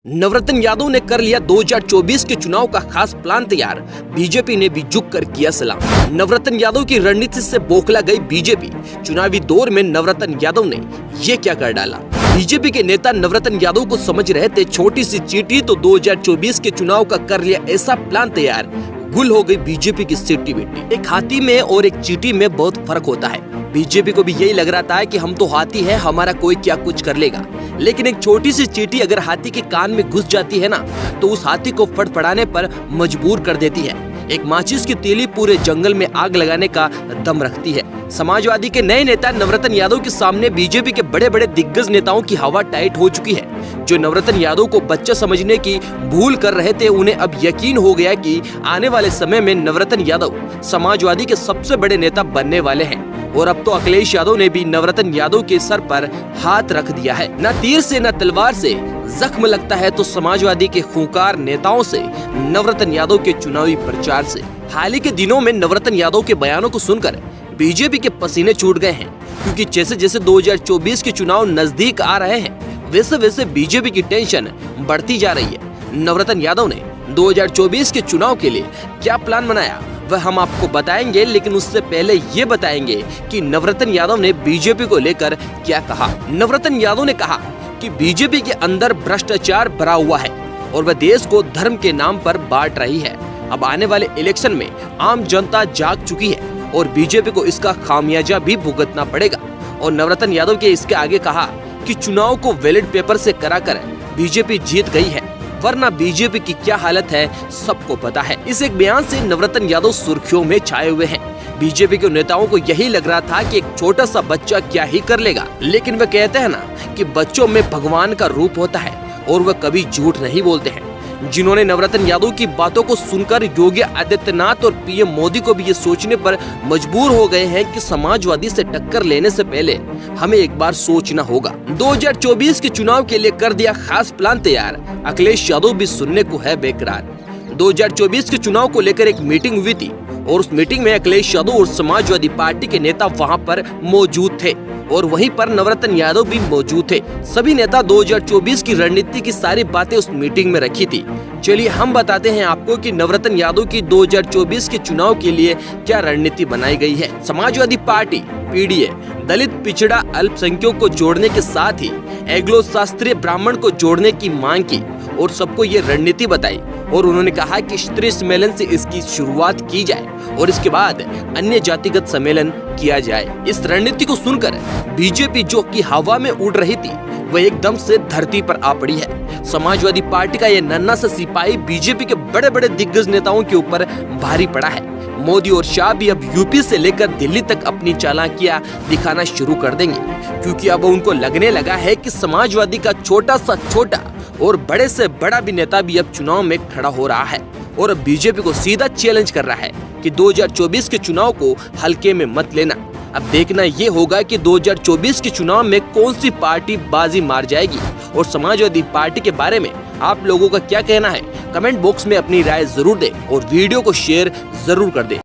नवरत्न यादव ने कर लिया 2024 के चुनाव का खास प्लान तैयार। बीजेपी ने भी झुक कर किया सलाम। नवरत्न यादव की रणनीति से बौखला गई बीजेपी। चुनावी दौर में नवरत्न यादव ने ये क्या कर डाला। बीजेपी के नेता नवरत्न यादव को समझ रहे थे छोटी सी चींटी, तो 2024 के चुनाव का कर लिया ऐसा प्लान तैयार। गुल हो गई बीजेपी की सीटी बिट्टी। एक हाथी में और एक चींटी में बहुत फर्क होता है। बीजेपी को भी यही लग रहा था कि हम तो हाथी है, हमारा कोई क्या कुछ कर लेगा। लेकिन एक छोटी सी चींटी अगर हाथी के कान में घुस जाती है ना, तो उस हाथी को फड़फड़ाने पर मजबूर कर देती है। एक माचिस की तीली पूरे जंगल में आग लगाने का दम रखती है। समाजवादी के नए नेता नवरत्न यादव के सामने बीजेपी के बड़े बड़े दिग्गज नेताओं की हवा टाइट हो चुकी है। जो नवरत्न यादव को बच्चा समझने की भूल कर रहे थे, उन्हें अब यकीन हो गया कि आने वाले समय में नवरत्न यादव समाजवादी के सबसे बड़े नेता बनने वाले हैं। और अब तो अखिलेश यादव ने भी नवरत्न यादव के सर पर हाथ रख दिया है। न तीर से न तलवार से जख्म लगता है तो समाजवादी के खूंखार नेताओं से, नवरत्न यादव के चुनावी प्रचार से। हाल ही के दिनों में नवरत्न यादव के बयानों को सुनकर बीजेपी के पसीने छूट गए हैं, क्योंकि जैसे जैसे 2024 के चुनाव नजदीक आ रहे हैं, वैसे वैसे बीजेपी की टेंशन बढ़ती जा रही है। नवरत्न यादव ने 2024 के चुनाव के लिए क्या प्लान बनाया, वह हम आपको बताएंगे, लेकिन उससे पहले ये बताएंगे कि नवरत्न यादव ने बीजेपी को लेकर क्या कहा। नवरत्न यादव ने कहा कि बीजेपी के अंदर भ्रष्टाचार भरा हुआ है और वह देश को धर्म के नाम पर बांट रही है। अब आने वाले इलेक्शन में आम जनता जाग चुकी है और बीजेपी को इसका खामियाजा भी भुगतना पड़ेगा। और नवरत्न यादव के इसके आगे कहा कि चुनाव को बैलेट पेपर से कराकर बीजेपी जीत गई है, वरना बीजेपी की क्या हालत है सबको पता है। इस एक बयान से नवरत्न यादव सुर्खियों में छाए हुए हैं। बीजेपी के नेताओं को यही लग रहा था कि एक छोटा सा बच्चा क्या ही कर लेगा, लेकिन वे कहते हैं ना कि बच्चों में भगवान का रूप होता है और वह कभी झूठ नहीं बोलते हैं। जिन्होंने नवरत्न यादव की बातों को सुनकर योगी आदित्यनाथ और पीएम मोदी को भी ये सोचने पर मजबूर हो गए हैं कि समाजवादी से टक्कर लेने से पहले हमें एक बार सोचना होगा। 2024 के चुनाव के लिए कर दिया खास प्लान तैयार। अखिलेश यादव भी सुनने को है बेकरार। 2024 के चुनाव को लेकर एक मीटिंग हुई थी और उस मीटिंग में अखिलेश यादव और समाजवादी पार्टी के नेता वहां पर मौजूद थे और वहीं पर नवरत्न यादव भी मौजूद थे। सभी नेता 2024 की रणनीति की सारी बातें उस मीटिंग में रखी थी। चलिए हम बताते हैं आपको कि नवरत्न यादव की 2024 के चुनाव के लिए क्या रणनीति बनाई गई है। समाजवादी पार्टी पीडीए दलित पिछड़ा अल्पसंख्यकों को जोड़ने के साथ ही एग्लो शास्त्रीय ब्राह्मण को जोड़ने की मांग की और सबको ये रणनीति बताई। और उन्होंने कहा कि क्षत्रिय सम्मेलन से इसकी शुरुआत की जाए और इसके बाद अन्य जातिगत सम्मेलन किया जाए। इस रणनीति को सुनकर बीजेपी जो कि हवा में उड़ रही थी, वह एकदम से धरती पर आ पड़ी है। समाजवादी पार्टी का यह नन्हा सा सिपाही बीजेपी के बड़े बड़े दिग्गज नेताओं के ऊपर भारी पड़ा है। मोदी और शाह भी अब यूपी से लेकर दिल्ली तक अपनी चालाकियां दिखाना शुरू कर देंगे, क्योंकि अब उनको लगने लगा है कि समाजवादी का छोटा सा छोटा और बड़े से बड़ा भी नेता भी अब चुनाव में खड़ा हो रहा है और अब बीजेपी को सीधा चैलेंज कर रहा है कि 2024 के चुनाव को हल्के में मत लेना। अब देखना ये होगा कि 2024 के चुनाव में कौन सी पार्टी बाजी मार जाएगी। और समाजवादी पार्टी के बारे में आप लोगों का क्या कहना है, कमेंट बॉक्स में अपनी राय जरूर दें और वीडियो को शेयर जरूर कर दें।